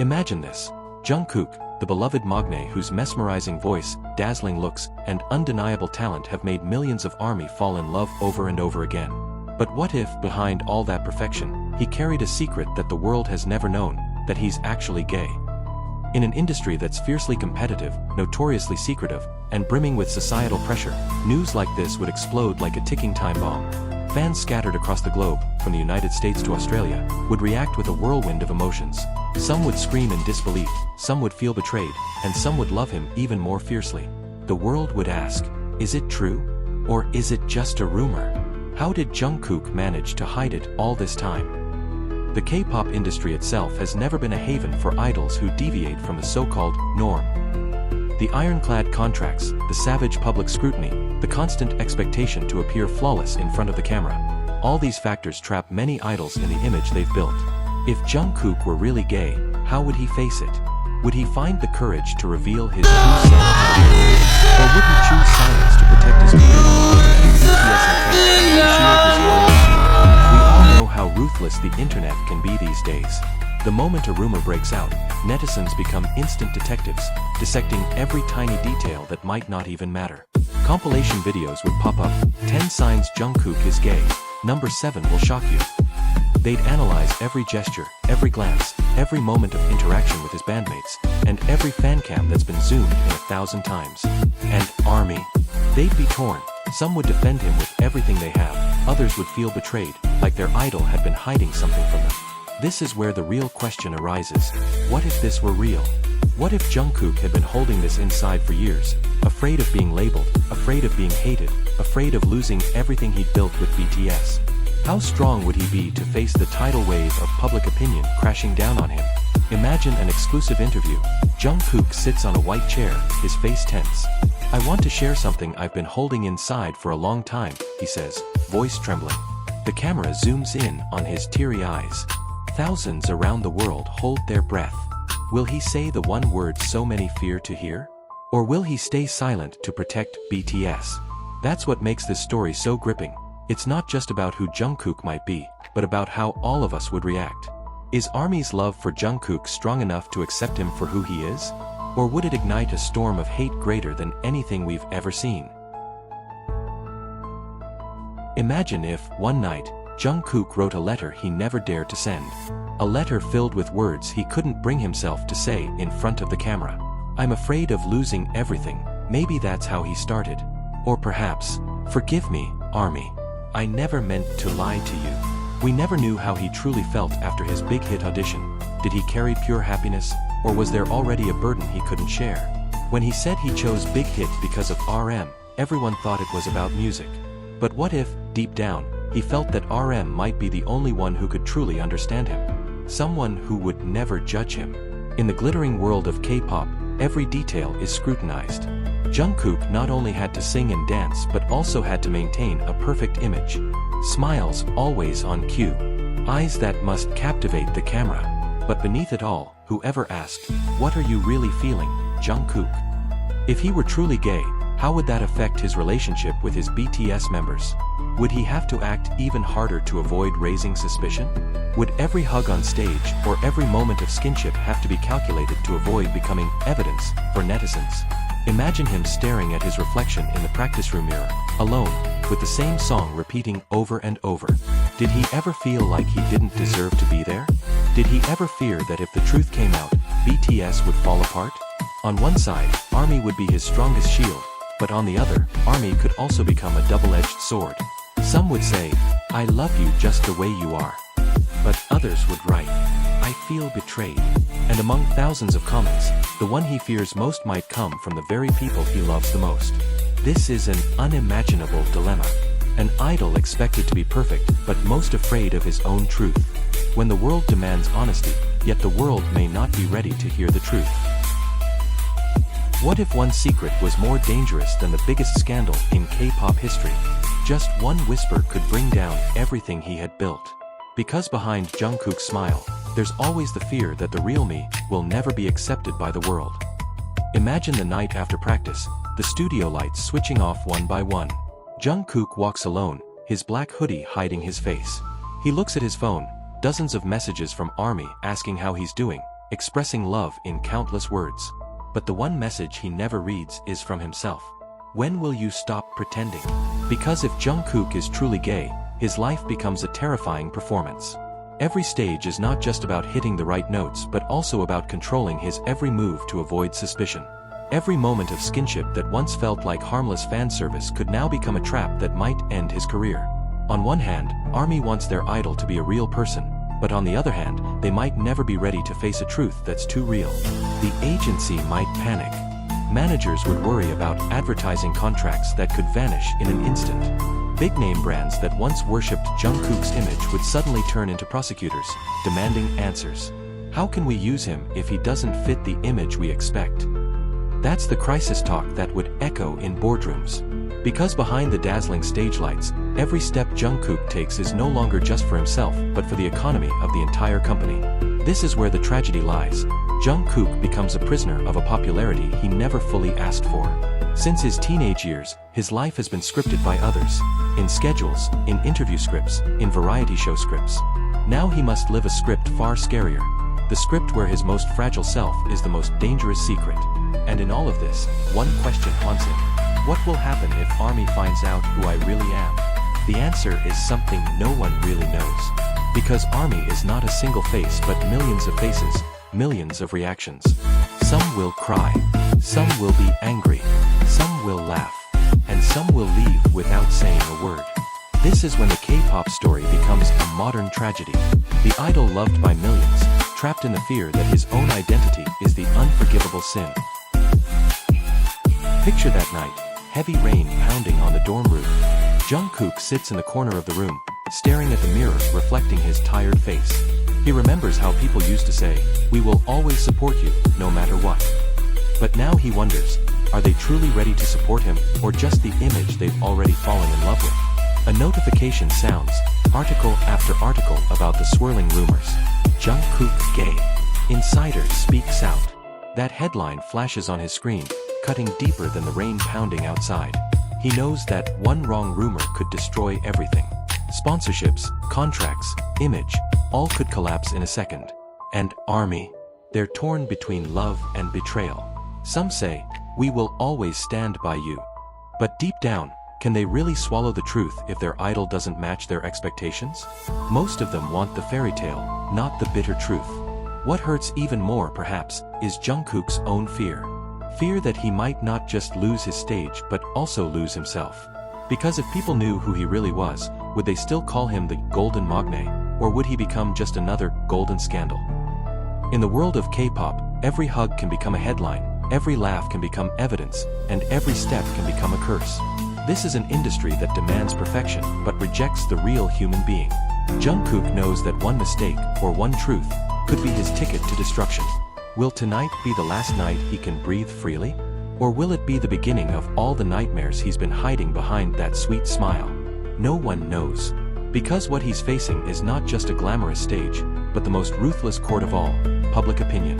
Imagine this. Jungkook, the beloved Maknae whose mesmerizing voice, dazzling looks, and undeniable talent have made millions of ARMY fall in love over and over again. But what if, behind all that perfection, he carried a secret that the world has never known, that he's actually gay? In an industry that's fiercely competitive, notoriously secretive, and brimming with societal pressure, news like this would explode like a ticking time bomb. Fans scattered across the globe, from the United States to Australia, would react with a whirlwind of emotions. Some would scream in disbelief, some would feel betrayed, and some would love him even more fiercely. The world would ask, is it true? Or is it just a rumor? How did Jungkook manage to hide it all this time? The K-pop industry itself has never been a haven for idols who deviate from the so-called norm. The ironclad contracts, the savage public scrutiny, the constant expectation to appear flawless in front of the camera. All these factors trap many idols in the image they've built. If Jungkook were really gay, how would he face it? Would he find the courage to reveal his true self to the world? Or would he choose silence to protect his career and shield his loyalty? We all know how ruthless the internet can be these days. The moment a rumor breaks out, netizens become instant detectives, dissecting every tiny detail that might not even matter. Compilation videos would pop up, 10 signs Jungkook is gay, number 7 will shock you. They'd analyze every gesture, every glance, every moment of interaction with his bandmates, and every fan cam that's been zoomed in 1,000 times. And ARMY? They'd be torn. Some would defend him with everything they have, others would feel betrayed, like their idol had been hiding something from them. This is where the real question arises. What if this were real? What if Jungkook had been holding this inside for years, afraid of being labeled, afraid of being hated, afraid of losing everything he'd built with BTS? How strong would he be to face the tidal wave of public opinion crashing down on him? Imagine an exclusive interview. Jungkook sits on a white chair, his face tense. "I want to share something I've been holding inside for a long time," he says, voice trembling. The camera zooms in on his teary eyes. Thousands around the world hold their breath. Will he say the one word so many fear to hear? Or will he stay silent to protect BTS? That's what makes this story so gripping. It's not just about who Jungkook might be, but about how all of us would react. Is ARMY's love for Jungkook strong enough to accept him for who he is? Or would it ignite a storm of hate greater than anything we've ever seen? Imagine if, one night, Jungkook wrote a letter he never dared to send. A letter filled with words he couldn't bring himself to say in front of the camera. "I'm afraid of losing everything." Maybe that's how he started. Or perhaps, "Forgive me, ARMY. I never meant to lie to you." We never knew how he truly felt after his big hit audition. Did he carry pure happiness, or was there already a burden he couldn't share? When he said he chose Big Hit because of RM, everyone thought it was about music. But what if, deep down, he felt that RM might be the only one who could truly understand him? Someone who would never judge him. In the glittering world of K-pop, every detail is scrutinized. Jungkook not only had to sing and dance but also had to maintain a perfect image. Smiles always on cue. Eyes that must captivate the camera. But beneath it all, whoever asked, "What are you really feeling, Jungkook?" If he were truly gay, how would that affect his relationship with his BTS members? Would he have to act even harder to avoid raising suspicion? Would every hug on stage or every moment of skinship have to be calculated to avoid becoming evidence for netizens? Imagine him staring at his reflection in the practice room mirror, alone, with the same song repeating over and over. Did he ever feel like he didn't deserve to be there? Did he ever fear that if the truth came out, BTS would fall apart? On one side, ARMY would be his strongest shield, but on the other, ARMY could also become a double-edged sword. Some would say, "I love you just the way you are." But others would write, "I feel betrayed." And among thousands of comments, the one he fears most might come from the very people he loves the most. This is an unimaginable dilemma. An idol expected to be perfect, but most afraid of his own truth. When the world demands honesty, yet the world may not be ready to hear the truth. What if one secret was more dangerous than the biggest scandal in K-pop history? Just one whisper could bring down everything he had built. Because behind Jungkook's smile, there's always the fear that the real me will never be accepted by the world. Imagine the night after practice, the studio lights switching off one by one. Jungkook walks alone, his black hoodie hiding his face. He looks at his phone, dozens of messages from ARMY asking how he's doing, expressing love in countless words. But the one message he never reads is from himself. When will you stop pretending? Because if Jungkook is truly gay, his life becomes a terrifying performance. Every stage is not just about hitting the right notes but also about controlling his every move to avoid suspicion. Every moment of skinship that once felt like harmless fan service could now become a trap that might end his career. On one hand, ARMY wants their idol to be a real person, but on the other hand, they might never be ready to face a truth that's too real. The agency might panic. Managers would worry about advertising contracts that could vanish in an instant. Big-name brands that once worshipped Jungkook's image would suddenly turn into prosecutors, demanding answers. How can we use him if he doesn't fit the image we expect? That's the crisis talk that would echo in boardrooms. Because behind the dazzling stage lights, every step Jungkook takes is no longer just for himself but for the economy of the entire company. This is where the tragedy lies. Jungkook becomes a prisoner of a popularity he never fully asked for. Since his teenage years, his life has been scripted by others. In schedules, in interview scripts, in variety show scripts. Now he must live a script far scarier. The script where his most fragile self is the most dangerous secret. And in all of this, one question haunts him. What will happen if ARMY finds out who I really am? The answer is something no one really knows. Because ARMY is not a single face but millions of faces, millions of reactions. Some will cry, some will be angry, some will laugh, and some will leave without saying a word. This is when the K-pop story becomes a modern tragedy. The idol loved by millions, trapped in the fear that his own identity is the unforgivable sin. Picture that night, heavy rain pounding on the dorm roof. Jungkook sits in the corner of the room, staring at the mirror reflecting his tired face. He remembers how people used to say, "We will always support you, no matter what." But now he wonders, are they truly ready to support him, or just the image they've already fallen in love with? A notification sounds, article after article about the swirling rumors. Jungkook gay. Insider speaks out. That headline flashes on his screen, cutting deeper than the rain pounding outside. He knows that one wrong rumor could destroy everything. Sponsorships, contracts, image, all could collapse in a second. And ARMY, they're torn between love and betrayal. Some say, "We will always stand by you." But deep down, can they really swallow the truth if their idol doesn't match their expectations? Most of them want the fairy tale, not the bitter truth. What hurts even more, perhaps, is Jungkook's own fear. Fear that he might not just lose his stage but also lose himself. Because if people knew who he really was, would they still call him the Golden Maknae, or would he become just another golden scandal? In the world of K-pop, every hug can become a headline, every laugh can become evidence, and every step can become a curse. This is an industry that demands perfection but rejects the real human being. Jungkook knows that one mistake, or one truth, could be his ticket to destruction. Will tonight be the last night he can breathe freely? Or will it be the beginning of all the nightmares he's been hiding behind that sweet smile? No one knows. Because what he's facing is not just a glamorous stage, but the most ruthless court of all, public opinion.